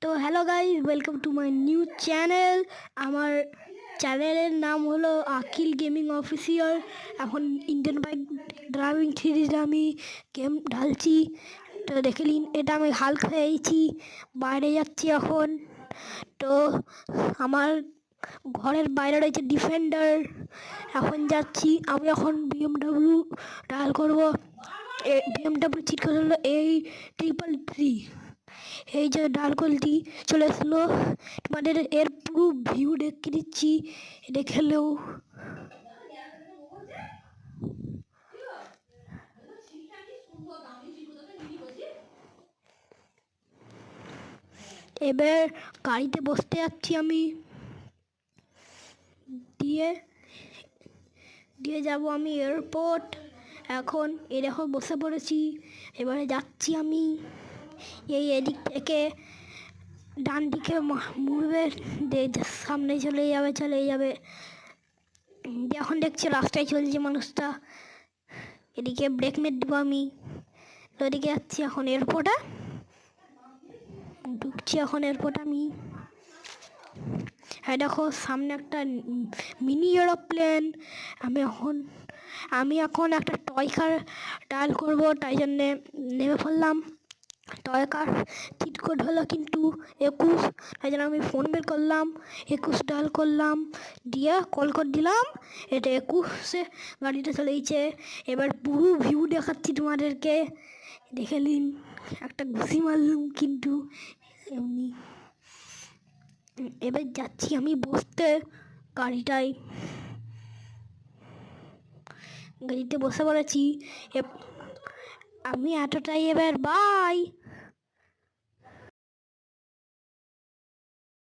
তো hello guys, welcome to my new channel. আমার চ্যানেলের নাম হলো আকিল গেমিং অফিসিয়াল। এখন ইন্ডিয়ান বাইক ড্রাইভিং সিরিজে আমি গেম ঢালছি। তো দেখে নিন, এটা আমি হাল্ক হয়েছি, বাইরে যাচ্ছি এখন। তো আমার ঘরের বাইরে রয়েছে ডিফেন্ডার, এখন যাচ্ছি। আমি এখন বিএমডাব্লিউ ডায়াল করবো। বিএমডাব্লিউ চিট করে হলো 8333। এই যে ডালকলটি চলে আসলো, তোমাদের এর পুরো ভিউ দেখে দিচ্ছি, দেখলেও এবার গাড়িতে বসতে যাচ্ছি আমি, দিয়ে দিয়ে যাব আমি এয়ারপোর্ট। এখন দেখো বসে পড়েছি, এবারে যাচ্ছি আমি। এই এদিক থেকে ডান দিকে মুড়বে, সামনে চলে যাবে। এখন দেখছি রাস্তায় চলছে মানুষটা, এদিকে ব্রেক মেট দেবো আমি। ওদিকে যাচ্ছি এখন এয়ারপোর্টে, ঢুকছি এখন এয়ারপোর্ট আমি। হ্যাঁ দেখো সামনে একটা মিনি এরোপ্লেন। আমি এখন একটা টয় কার ডায়াল করবো, তাই জন্যে নেমে পড়লাম। টয় কার চিট কোড হলো কিন্তু 21, তাই জন্য আমি ফোন বের করলাম, 21 ডায়াল করলাম, দিয়ে কল করে দিলাম। এটা 21-এ গাড়িটা চলেছে। এবার পুরো ভিউ দেখাচ্ছি তোমাদেরকে, দেখে নিন। একটা ঘুষি মারলাম কিন্তু এমনি। এবার যাচ্ছি আমি বসতে গাড়িতে বসে পড়েছি। আমি এতটাই, এবার বাই।